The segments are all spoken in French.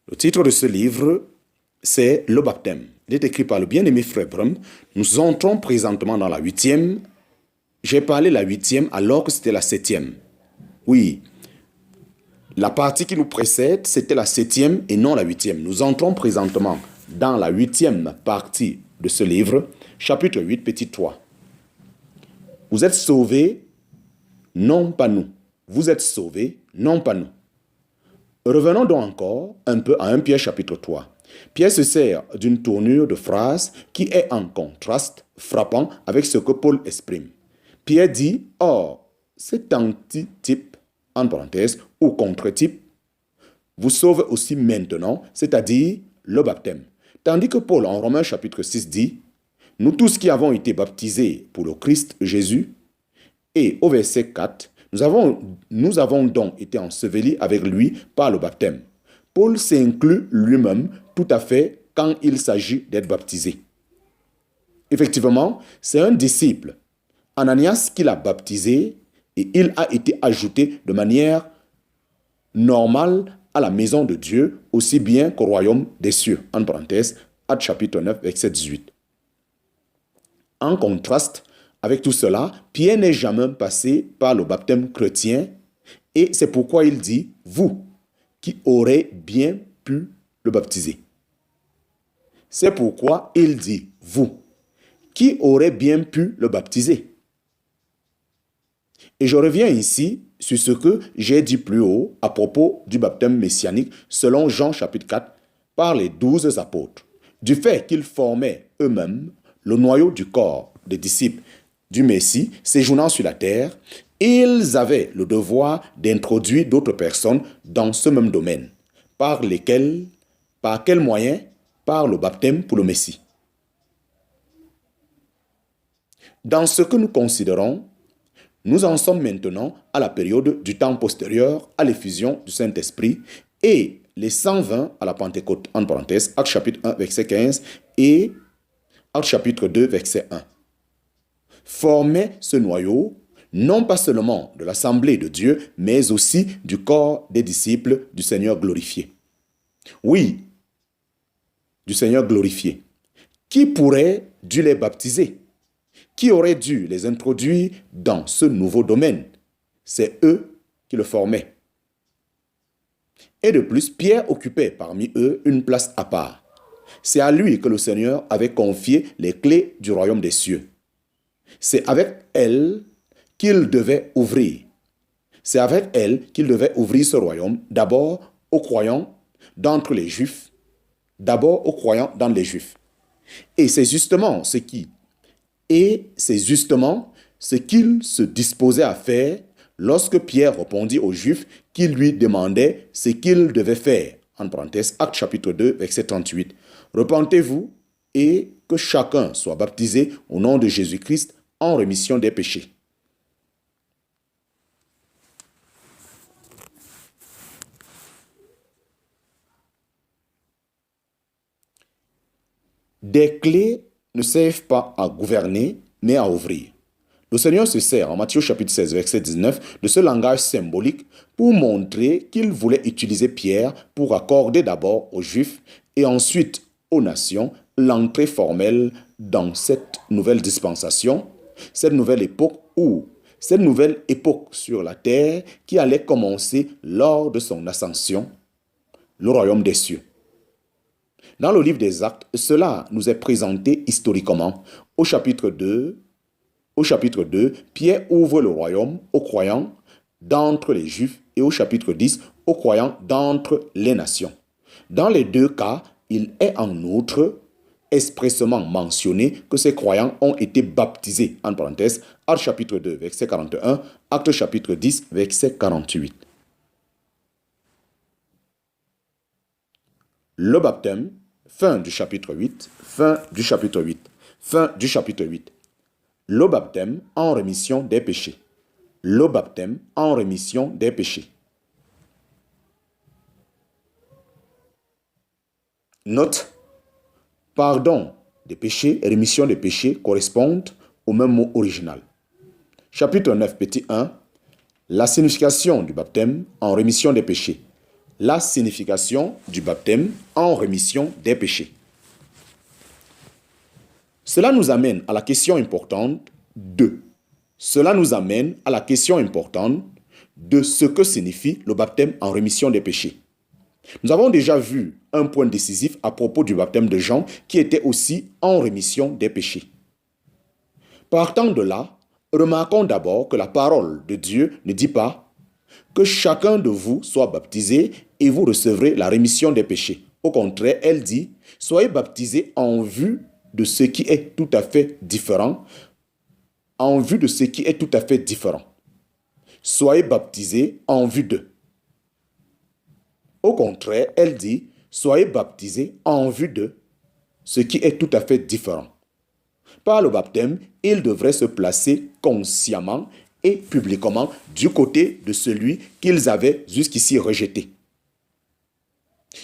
Le titre de ce livre, c'est Le baptême. Il est écrit par le bien-aimé frère Branham. Nous entrons présentement dans la 8e. J'ai parlé la 8e alors que c'était la 7e. Oui, la partie qui nous précède, c'était la 7e et non la 8e. Nous entrons présentement dans la 8e partie de ce livre, chapitre 8, petit 3. Vous êtes sauvés, non pas nous. Vous êtes sauvés, non pas nous. Revenons donc encore un peu à 1 Pierre chapitre 3. Pierre se sert d'une tournure de phrase qui est en contraste frappant avec ce que Paul exprime. Pierre dit, or, cet antitype, en parenthèse, ou contre-type, vous sauve aussi maintenant, c'est-à-dire le baptême. Tandis que Paul, en Romains chapitre 6, dit, nous tous qui avons été baptisés pour le Christ Jésus, et au verset 4, nous avons donc été ensevelis avec lui par le baptême. Paul s'inclut lui-même tout à fait quand il s'agit d'être baptisé. Effectivement, c'est un disciple, Ananias, qui l'a baptisé et il a été ajouté de manière normale à la maison de Dieu, aussi bien qu'au royaume des cieux. En parenthèse, Actes chapitre 9, verset 18. En contraste avec tout cela, Pierre n'est jamais passé par le baptême chrétien et c'est pourquoi il dit « vous » qui aurez bien pu le baptiser. C'est pourquoi il dit « vous » qui aurez bien pu le baptiser. Et je reviens ici sur ce que j'ai dit plus haut à propos du baptême messianique selon Jean chapitre 4 par les 12 apôtres, du fait qu'ils formaient eux-mêmes le noyau du corps des disciples du Messie séjournant sur la terre. Ils avaient le devoir d'introduire d'autres personnes dans ce même domaine. Par quels moyens? Par le baptême pour le Messie. Dans ce que nous considérons, nous en sommes maintenant à la période du temps postérieur à l'effusion du Saint-Esprit et les 120 à la Pentecôte, en parenthèse, Actes chapitre 1, verset 15 et Actes chapitre 2, verset 1. Former ce noyau, non pas seulement de l'assemblée de Dieu, mais aussi du corps des disciples du Seigneur glorifié. Oui, du Seigneur glorifié. Qui pourrait dû les baptiser? Qui aurait dû les introduire dans ce nouveau domaine? C'est eux qui le formaient. Et de plus, Pierre occupait parmi eux une place à part. C'est à lui que le Seigneur avait confié les clés du royaume des cieux. C'est avec elle qu'il devait ouvrir. C'est avec elle qu'il devait ouvrir ce royaume, d'abord aux croyants d'entre les Juifs, d'abord aux croyants dans les Juifs. Et c'est justement ce qu'il se disposait à faire lorsque Pierre répondit aux Juifs qui lui demandaient ce qu'il devait faire. En parenthèse, Actes chapitre 2, verset 38. Repentez-vous et que chacun soit baptisé au nom de Jésus-Christ en rémission des péchés. Des clés ne servent pas à gouverner, mais à ouvrir. Le Seigneur se sert en Matthieu chapitre 16, verset 19 de ce langage symbolique pour montrer qu'il voulait utiliser Pierre pour accorder d'abord aux Juifs et ensuite aux nations l'entrée formelle dans cette nouvelle dispensation, cette nouvelle époque sur la terre qui allait commencer lors de son ascension, le royaume des cieux. Dans le livre des Actes, cela nous est présenté historiquement. Au chapitre 2, Pierre ouvre le royaume aux croyants d'entre les Juifs et au chapitre 10, aux croyants d'entre les nations. Dans les deux cas, il est en outre expressément mentionné que ces croyants ont été baptisés, en parenthèse, Actes chapitre 2, verset 41, Actes chapitre 10, verset 48. Le baptême, fin du chapitre 8. Le baptême en rémission des péchés. Le baptême en rémission des péchés. Note, pardon des péchés et rémission des péchés correspondent au même mot original. Chapitre 9, petit 1, la signification du baptême en rémission des péchés. la signification du baptême en rémission des péchés. Cela nous amène à la question importante de ce que signifie le baptême en rémission des péchés. Nous avons déjà vu un point décisif à propos du baptême de Jean qui était aussi en rémission des péchés. Partant de là, remarquons d'abord que la parole de Dieu ne dit pas que chacun de vous soit baptisé et vous recevrez la rémission des péchés. Au contraire, elle dit, soyez baptisés en vue de ce qui est tout à fait différent. Soyez baptisés en vue de. Au contraire, elle dit, soyez baptisés en vue de ce qui est tout à fait différent. Par le baptême, ils devraient se placer consciemment et publiquement du côté de celui qu'ils avaient jusqu'ici rejeté.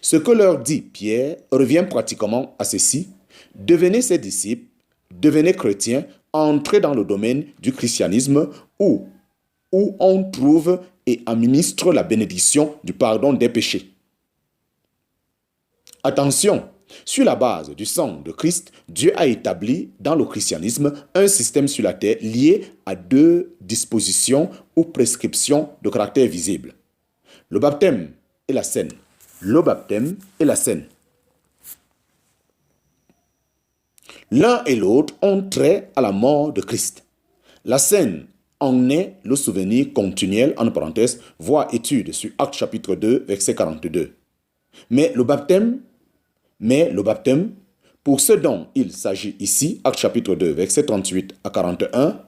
Ce que leur dit Pierre revient pratiquement à ceci: devenez ses disciples, devenez chrétiens, entrez dans le domaine du christianisme où on trouve et administre la bénédiction du pardon des péchés. Attention, sur la base du sang de Christ, Dieu a établi dans le christianisme un système sur la terre lié à deux dispositions ou prescriptions de caractère visible: le baptême et la scène. L'un et l'autre ont trait à la mort de Christ. La scène en est le souvenir continuel, en parenthèse, voir étude sur Actes chapitre 2, verset 42. Mais le baptême, pour ce dont il s'agit ici, Actes chapitre 2, verset 38 à 41,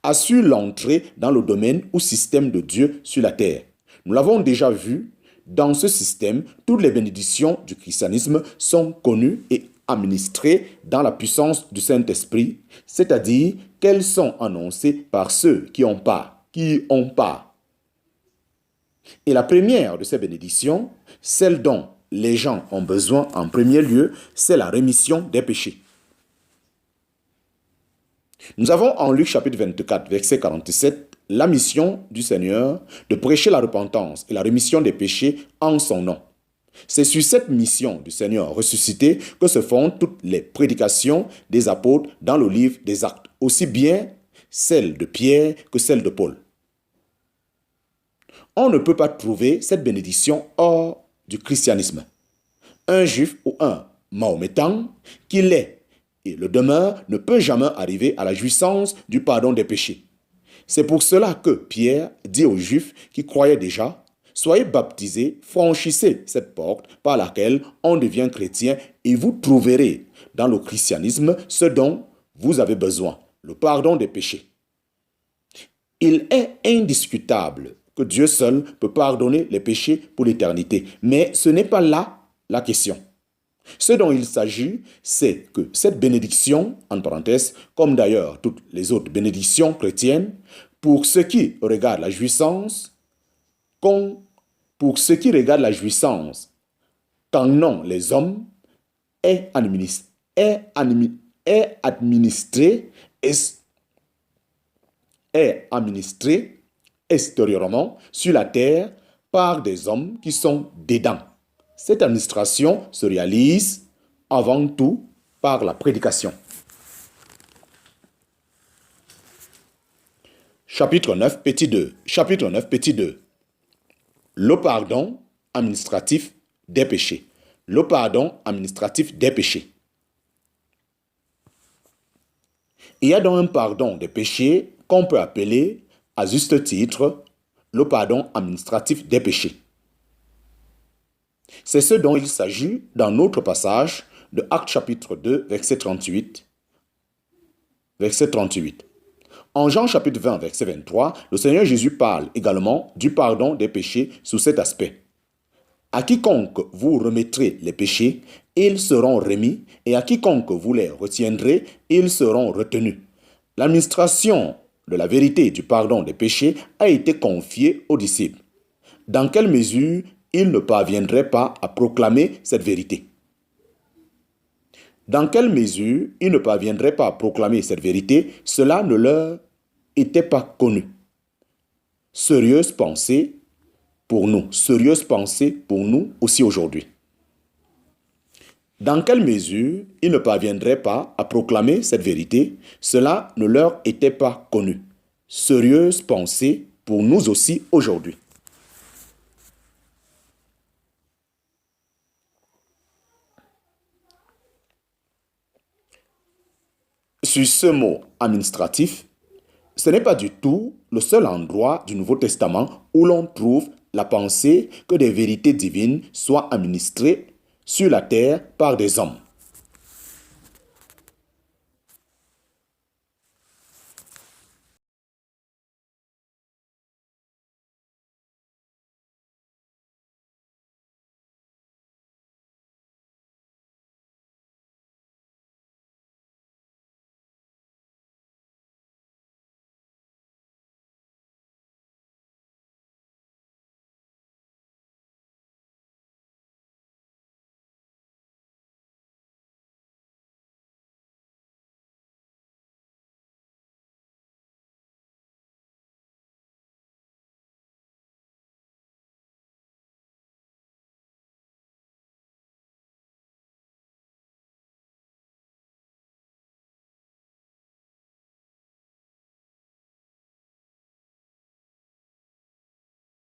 assure l'entrée dans le domaine ou système de Dieu sur la terre. Nous l'avons déjà vu, dans ce système, toutes les bénédictions du christianisme sont connues et administrées dans la puissance du Saint-Esprit, c'est-à-dire qu'elles sont annoncées par ceux qui ont part. Et la première de ces bénédictions, celle dont les gens ont besoin en premier lieu, c'est la rémission des péchés. Nous avons en Luc chapitre 24, verset 47, la mission du Seigneur de prêcher la repentance et la rémission des péchés en son nom. C'est sur cette mission du Seigneur ressuscité que se fondent toutes les prédications des apôtres dans le livre des Actes, aussi bien celle de Pierre que celle de Paul. On ne peut pas trouver cette bénédiction hors du christianisme. Un juif ou un mahométan, qu'il est et le demeure, ne peut jamais arriver à la jouissance du pardon des péchés. C'est pour cela que Pierre dit aux Juifs qui croyaient déjà: soyez baptisés, franchissez cette porte par laquelle on devient chrétien et vous trouverez dans le christianisme ce dont vous avez besoin, le pardon des péchés. Il est indiscutable que Dieu seul peut pardonner les péchés pour l'éternité, mais ce n'est pas là la question. Ce dont il s'agit, c'est que cette bénédiction, en parenthèse, comme d'ailleurs toutes les autres bénédictions chrétiennes, pour ce qui regarde la jouissance, qu'en ont les hommes, est administrée extérieurement sur la terre par des hommes qui sont dedans. Cette administration se réalise avant tout par la prédication. Chapitre 9, petit 2. Le pardon administratif des péchés. Il y a donc un pardon des péchés qu'on peut appeler, à juste titre, le pardon administratif des péchés. C'est ce dont il s'agit dans notre passage de Actes chapitre 2, verset 38. En Jean chapitre 20, verset 23, le Seigneur Jésus parle également du pardon des péchés sous cet aspect. À quiconque vous remettrez les péchés, ils seront remis, et à quiconque vous les retiendrez, ils seront retenus. L'administration de la vérité du pardon des péchés a été confiée aux disciples. Dans quelle mesure ils ne parviendraient pas à proclamer cette vérité? Dans quelle mesure ils ne parviendraient pas à proclamer cette vérité, cela ne leur était pas connu. Sérieuse pensée pour nous, sérieuse pensée pour nous aussi aujourd'hui. Dans quelle mesure ils ne parviendraient pas à proclamer cette vérité? Cela ne leur était pas connu. Sérieuse pensée pour nous aussi aujourd'hui. Sur ce mot administratif, ce n'est pas du tout le seul endroit du Nouveau Testament où l'on trouve la pensée que des vérités divines soient administrées sur la terre par des hommes.